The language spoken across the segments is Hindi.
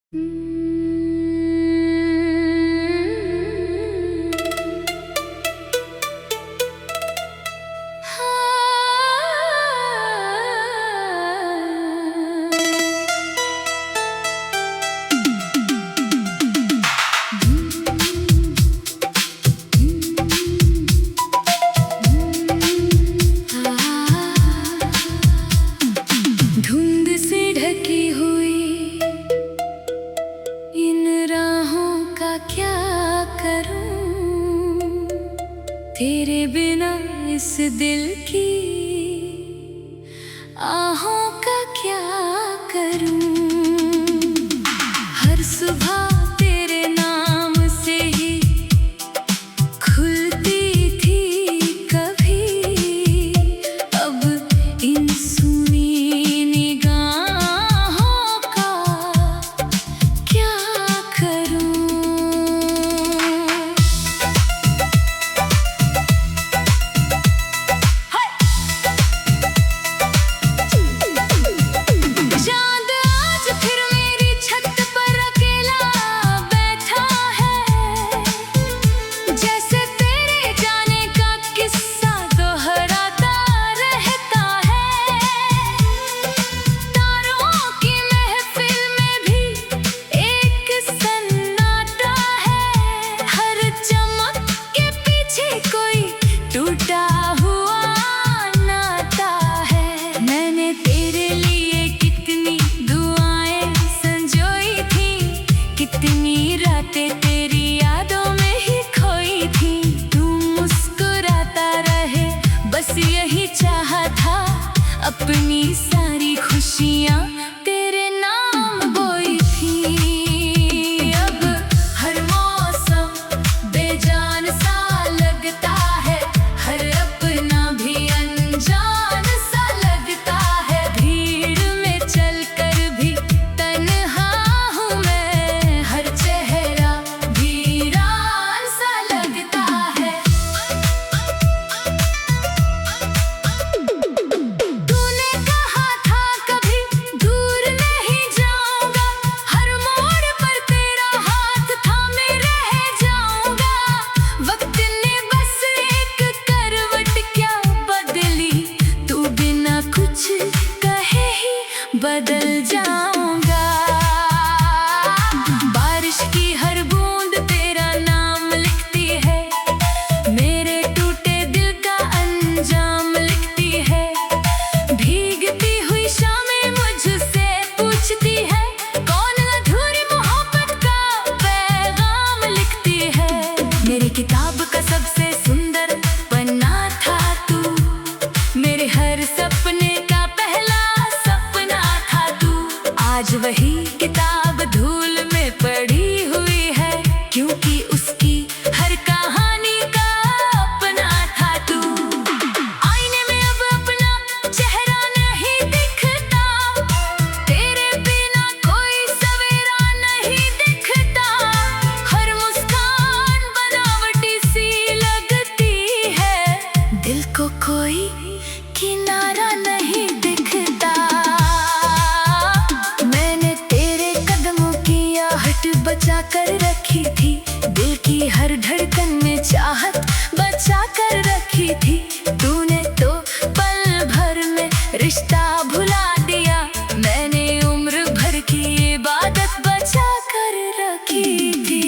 धुंध से ढकी हुई इन राहों का क्या करूं, तेरे बिना इस दिल की आहों का क्या करूं। हर सुबह तेरे नाम से ही खुलती थी कभी, अब इन सुनी निगाहों का क्या करूं। चांद आज फिर मेरी छत पर अकेला बैठा है, जैसे तेरे जाने का किस्सा दोहराता रहता है। तारों की महफिल में भी एक सन्नाटा है, हर चमक के पीछे कोई टूटा हुआ नाता है। मैंने तेरे लिए कितनी दुआएं संजोई थी, कितनी रातें तेरी यादों में ही खोई थी। तू मुस्कुराता रहे बस यही चाहा था, अपनी सारी खुशियाँ तेरे नाम बोई थी। अब हर मौसम बेजान सा लगता है, हर अपना भी अनजान सा लगता है। भीड़ में चलकर भी तन्हा हूँ मैं, हर चेहरा वीरान सा लगता है। तूने कहा था कभी दूर नहीं जाऊंगा, हर मोड़ पर तेरा हाथ थामे रह जाऊंगा। वक्त ने बस एक करवट क्या बदली, तू बिना कुछ कहे ही बदल जाऊंगा। बारिश की हर बूंद तेरा नाम लिखती है, मेरे टूटे दिल का अंजाम लिखती है। भीगती हुई शामें मुझसे पूछती है, कौन अधूरी मोहब्बत का पैगाम लिखती है। मेरी किताब का सबसे सुंदर पन्ना था तू, मेरे हर सपने का पहला सपना था तू। आज वही किताब धूल में पड़ी हुई है, क्योंकि उसकी हर कहानी का अपना था तू। आईने में अब अपना चेहरा नहीं दिखता, तेरे बिना कोई सवेरा नहीं दिखता। हर मुस्कान बनावटी सी लगती है, दिल को कोई किनारा नहीं दिखता। मैंने तेरे कदमों की आहट बचा कर रखी थी, दिल की हर धड़कन में चाहत बचा कर रखी थी। तूने तो पल भर में रिश्ता भुला दिया, मैंने उम्र भर की इबादत बचा कर रखी थी।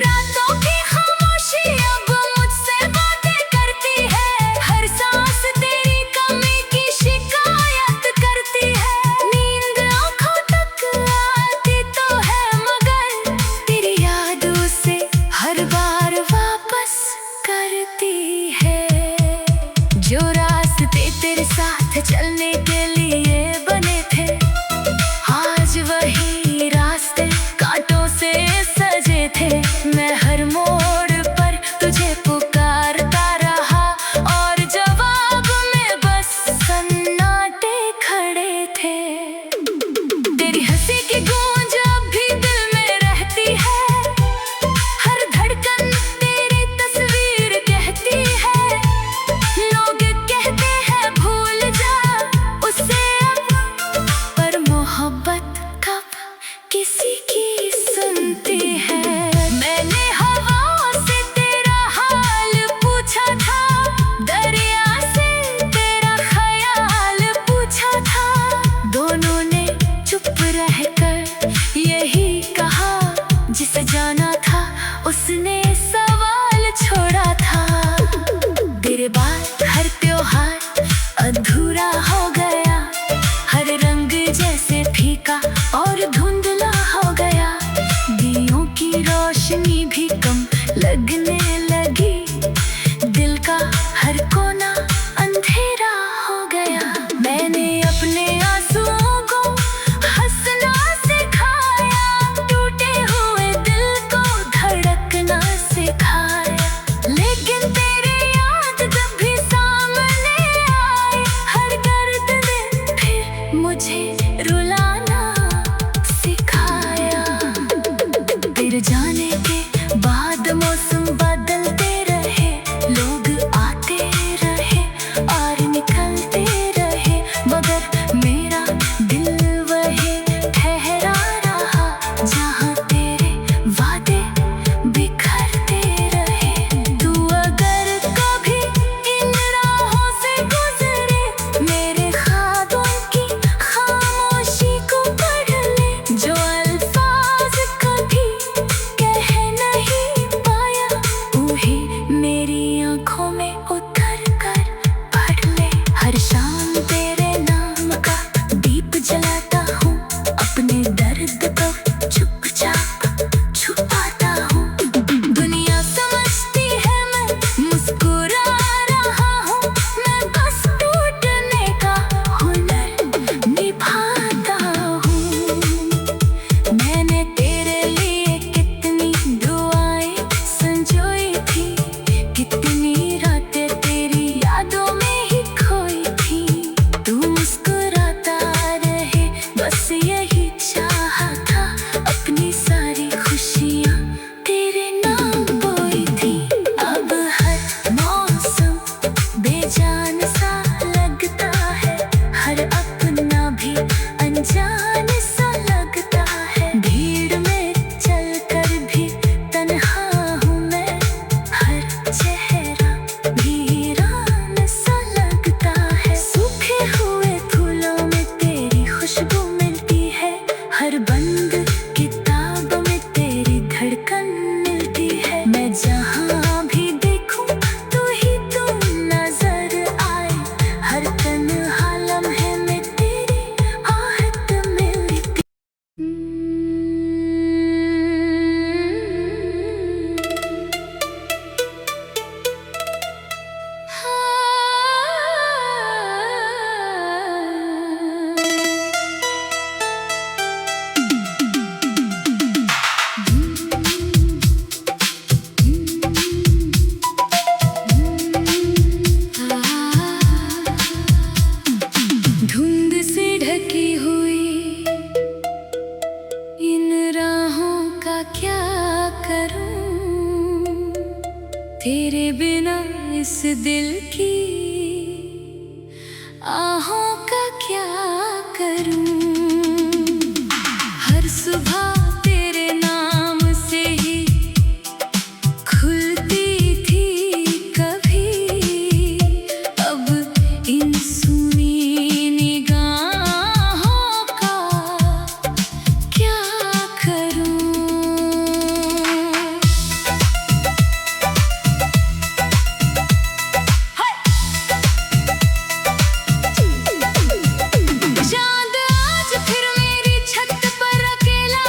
रातों की खामोशी अब मुझसे बातें करती है, हर सांस तेरी कमी की शिकायत करती है। नींद आंखों तक आती तो है, मगर तेरी यादों से हर बार वापस किसी की सुनती है। मैंने हवा से तेरा हाल पूछा था, दरिया से तेरा ख्याल पूछा था। दोनों ने चुप रहकर यही कहा, जिसे जाना था उसने सवाल छोड़ा था। तेरे बाद हर त्योहार अधूरा हो गया, हर रंग जैसे फीका और धुंधला हो गया। दियों की रोशनी भी कम लगने लगी, दिल का हर कोना अंधेरा हो गया। मैंने अपने आंसुओं को हंसना सिखाया, टूटे हुए दिल को धड़कना सिखाया। लेकिन तेरी याद जब भी सामने आई, हर दर्द ने फिर मुझे रुलाना सिखाया। तेरे जाने के बाद मौसम बदलते रहे, लोग आते रहे और निकलते रहे, मगर मेरा दिल वही ठहरा रहा, जहाँ तेरे वादे बिखरते रहे। तू अगर कभी इन राहों से गुजरे, मेरे ख्वाबों की खामोशी को पढ़ ले। जो अल्फाज कभी कह नहीं पाया, वही मेरी आंखों में उतर कर पढ़ ले। हर शाम तेरे नाम का दीप जलाता हूँ, अपने दर्द को चुपचाप छुपाता हूँ। दुनिया समझती है मैं मुस्कुरा रहा हूँ, मैं बस टूटने का हुनर निभाता हूँ। मैंने तेरे लिए कितनी दुआएं संजोई थी, कितनी रातें तेरी यादों में ही खोई थी। तू मुस्कुराता रहे, बस यही चाहा था, अपनी सारी खुशियाँ तेरे नाम बोई थी। अब हर मौसम बेजान सा लगता है, हर अपना भी अनजान सा लगता है। भीड़ में चलकर भी तन्हा हूँ मैं, हर चेहरा वीरान सा लगता है। सूखे हुए फूलों में तेरी खुशबू मिलती है, हर बंद किताब में तेरी धड़कन मिलती है। मैं जहाँ भी देखूं तू ही तू नजर आए, हर तन्हा लम्हे में तेरी आहट मिलती। धुंध से ढकी हुई इन राहों का क्या करूं, तेरे बिना इस दिल की आहों का क्या करूं। हर सुबह तेरे नाम से ही खुलती थी कभी, अब इन सुनी निगाहों का क्या करूं। चांद आज फिर मेरी छत पर अकेला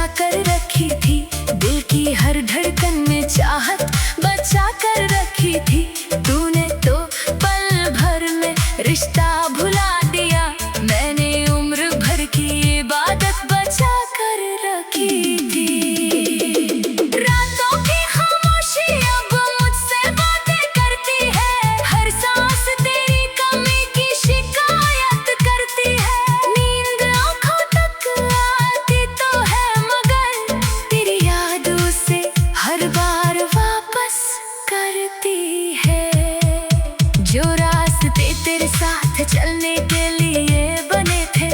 सजा कर रखी थी, दिल की हर धड़कन में चाहत बचा कर रखी थी। तूने तो पल भर में रिश्ता भुला दिया, मैंने उम्र भर की इबादत बचा कर रखी थी। रातों की खामोशी अब मुझसे बातें करती है, हर सांस तेरी कमी की शिकायत करती है। नींद आंखों तक आती तो है, मगर तेरी याद उसे हर बार वापस करती है। जो रास्ते तेरे साथ चलने के लिए बने थे,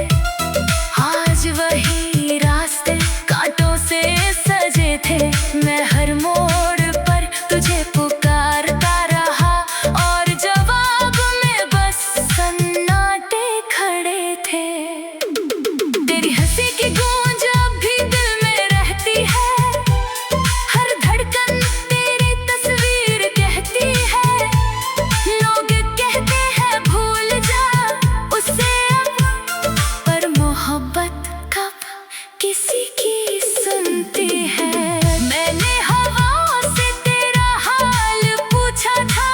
आज वही रास्ते कांटों से सजे थे। मैं हर मोड़ पर तुझे पुकारता रहा, और जवाब में बस सन्नाटे खड़े थे। तेरी हंसी की गूंज अब भी दिल में रहती है, हर धड़कन तेरी तस्वीर कहती है। लोग कहते हैं भूल जा उसे अब, पर मोहब्बत कब किसी की सुनती है। मैंने हवा से तेरा हाल पूछा था,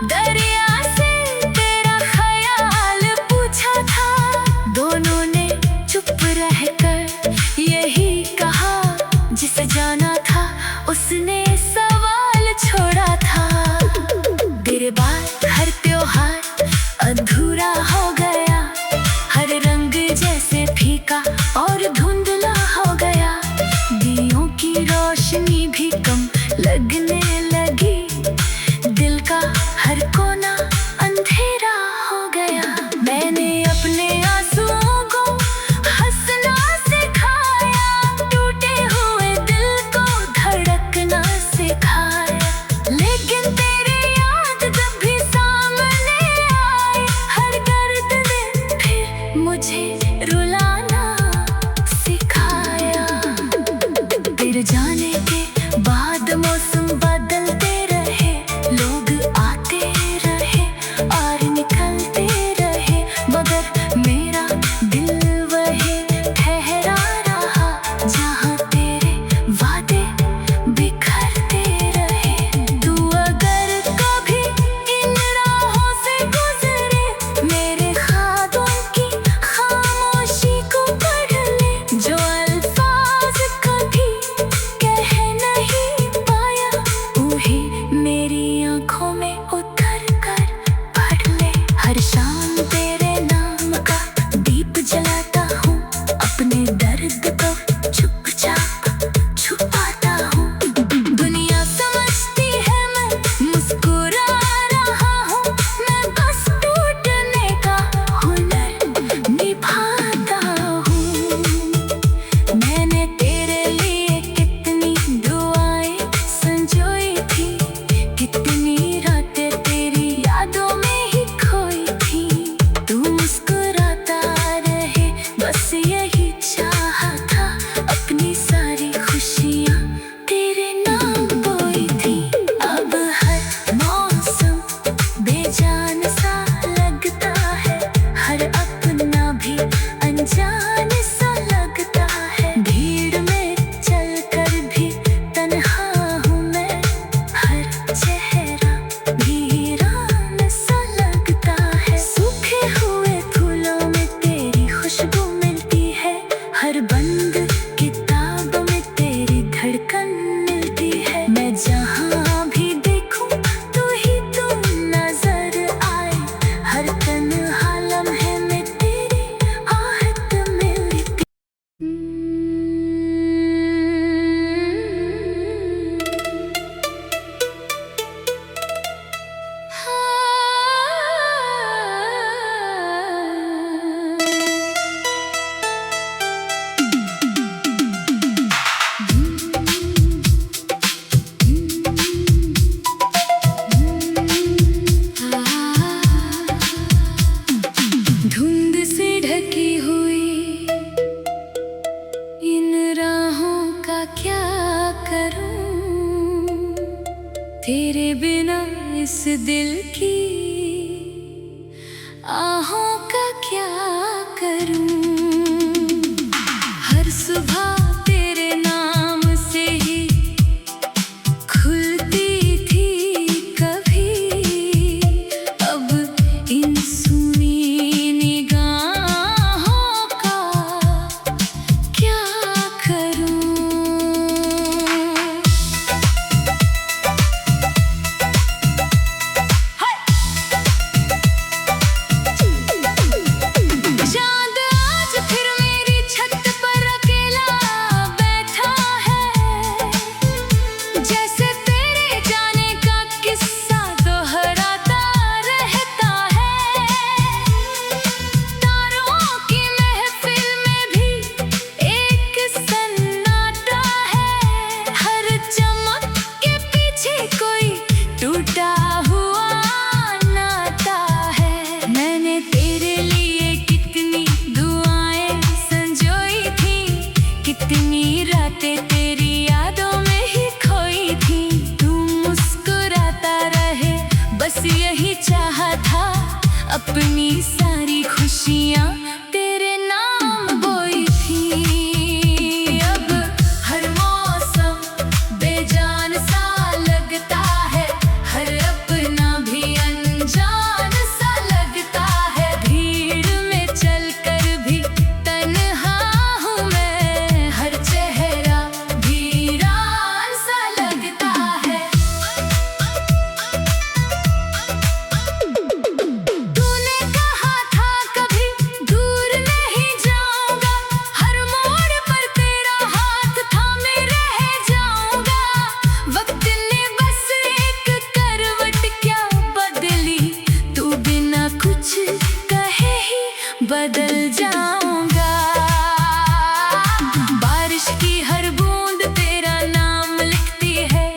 दरिया से तेरा ख्याल पूछा था। दोनों ने चुप रहकर यही कहा, जिसे जाना था उसने सवाल छोड़ा था। तेरे बाद हर त्योहार अधूरा हो गया, हर रंग जैसे फीका और धुंधला हो गया। दियों की रोशनी भी कम लगने लगी, दिल का हर कोना अंधेरा हो गया। मैंने अपने आंसुओं को हंसना सिखाया, टूटे हुए दिल को धड़कना सिखाया। लेकिन तेरी याद जब भी सामने आई, हर दर्द ने फिर मुझे रुलाना सिखाया। तेरे जाने के बाद मौसम बदलते रहे, लोग आते रहे और निकलते रहे, मगर मेरा दिल वही ठहरा रहा, जहाँ तेरे वादे बिखरते रहे। तू अगर कभी इन राहों से गुजरे, मेरे ख्वाबों की खामोशी को पढ़ ले। जो अल्फाज कभी कह नहीं पाया, उन्हें मेरी आंखों में उतर कर पढ़ ले। हर शाम तेरे नाम का दीप जलाता हूँ, अपने दर्द को चुपचाप छुपाता हूँ। दुनिया समझती है मैं मुस्कुरा रहा हूँ, मैं बस टूटने का हुनर निभाता हूँ। मैंने तेरे लिए कितनी दुआएं संजोई थी, कितनी रातें तेरी यादों में ही खोई थी। तू मुस्कुराता रहे बस यही चाहा था, अपनी सारी खुशियाँ तेरे नाम बोई थी। अब हर मौसम बेजान सा लगता है, हर अपना भी अनजान सा लगता है। भीड़ में चलकर भी तन्हा हूँ मैं, हर चेहरा वीरान सा लगता है। सूखे हुए फूलों में तेरी खुशबू मिलती है, हर बंद किताब में तेरी धड़कन मिलती है। मैं जहाँ भी देखूं तू ही तू नजर आए, हर तन्हा लम्हे में तेरी आहट मिलती। धुंध से ढकी हुई इन राहों का क्या करूं, तेरे बिना इस दिल की आहों का क्या करूं। हर सुबह तेरे कितनी रातें तेरी यादों में ही खोई थी। तू मुस्कुराता रहे बस यही चाहा था, अपनी सारी खुशियाँ तेरे नाम बोई थी। अब हर मौसम बेजान सा लगता है, हर अपना भी अनजान सा लगता है। भीड़ में चलकर भी तन्हा हूँ मैं, हर चेहरा वीरान सा लगता है। तूने कहा था कभी दूर नहीं जाऊंगा, हर मोड़ पर तेरा हाथ थामे रह जाऊंगा। वक्त ने बस एक करवट क्या बदली, तू बिना कुछ कहे ही बदल जाऊंगा। बारिश की हर बूंद तेरा नाम लिखती है,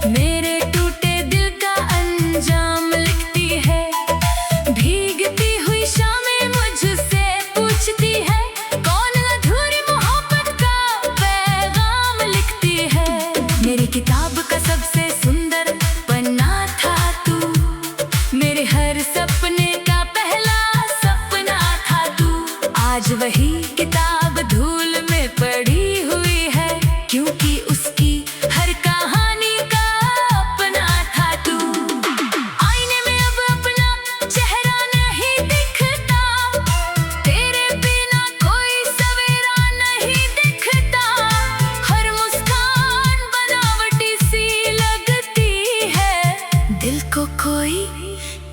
मेरे टूटे दिल का अंजाम लिखती है। भीगती हुई शामें मुझसे पूछती है, कौन अधूरी मोहब्बत का पैगाम लिखती है। मेरी किताब का सबसे सुंदर पन्ना था तू, मेरे हर सपने का पहला सपना था तू। आज वही किताब धूल में पड़ी हुई है, क्योंकि उसकी हर कहानी का अपना था तू। आईने में अब अपना चेहरा नहीं दिखता, तेरे बिना कोई सवेरा नहीं दिखता। हर मुस्कान बनावटी सी लगती है, दिल को कोई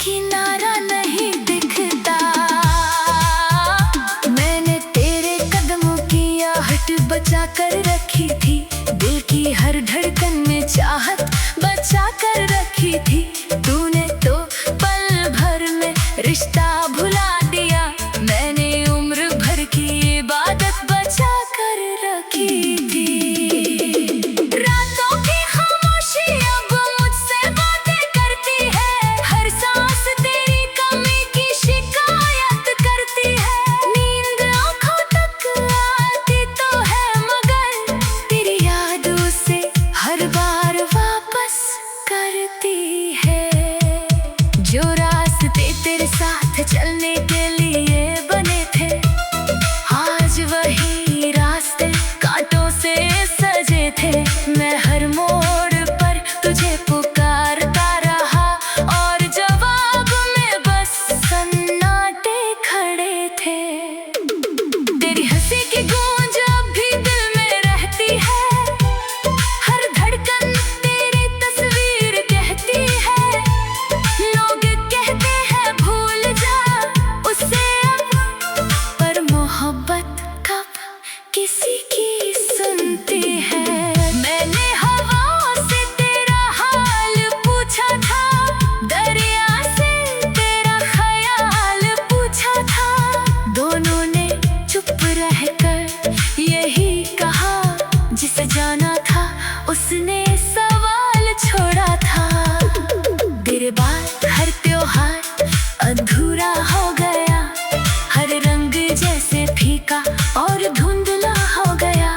किनारा नहीं दिखता। मैंने तेरे कदमों की आहट बचा कर रखी थी, दिल की हर धड़कन में चाहत बचा कर रखी थी। तूने तो पल भर में रिश्ता भुला दिया, मैंने उम्र भर की इबादत बचा कर रखी थी। रातों की खामोशी अब मुझसे बातें करती है, हर सांस तेरी कमी की शिकायत करती है। नींद आंखों तक आती तो है, मगर तेरी यादों से हर बार वापस करती है। जो रास्ते तेरे साथ चलने के लिए बने थे, आज वही रास्ते कांटों से सजे थे। मैं हर मोड़ पर तुझे पुकारता रहा, और जवाब में बस सन्नाटे खड़े थे। तेरी हंसी की गूंज अब भी दिल में रहती है, हर धड़कन तेरी तस्वीर कहती है। लोग कहते हैं भूल जा उसे अब, पर मोहब्बत कब किसी की सुनती है। मैंने हवा से तेरा हाल पूछा था, दरिया से तेरा ख्याल पूछा था। दोनों ने चुप रहकर यही कहा, जिसे जाना था उसने सवाल छोड़ा था। तेरे बाद हर त्योहार अधूरा हो गया, हर रंग जैसे फीका और धुंधला हो गया।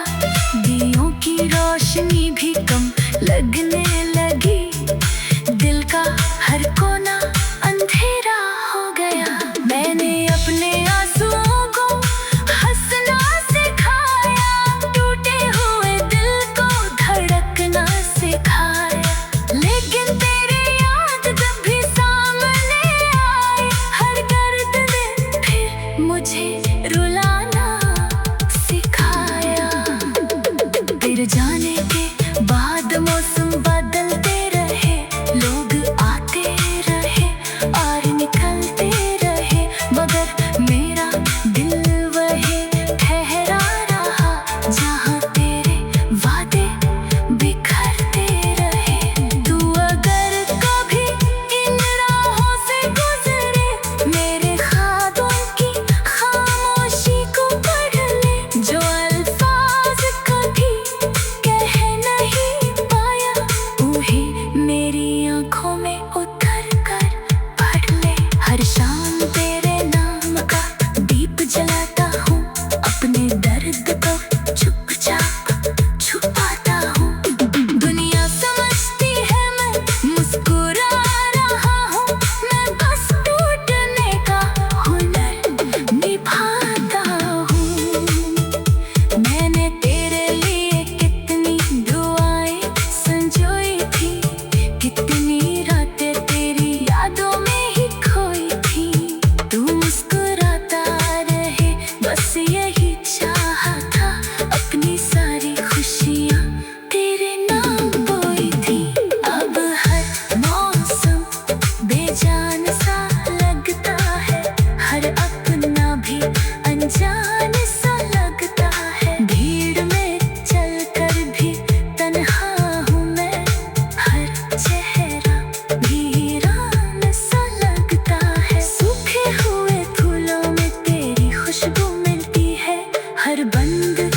दियों की रोशनी भी कम लगने लगी, दिल का हर कोना अंधेरा हो गया। मैंने अपने आंसुओं को हंसना सिखाया, टूटे हुए दिल को धड़कना सिखाया। लेकिन तेरी याद जब भी सामने आए, हर दर्द ने फिर मुझे रुलाना सिखाया। तेरे जाने के बाद मौसम बदलते रहे, लोग आते रहे और निकलते रहे, मगर मेरा दिल वही ठहरा रहा, जहाँ तेरे वादे बिखरते रहे। तू अगर कभी इन राहों से गुजरे, मेरे ख्वाबों की खामोशी को पढ़ ले। जो अल्फाज कभी हर बंद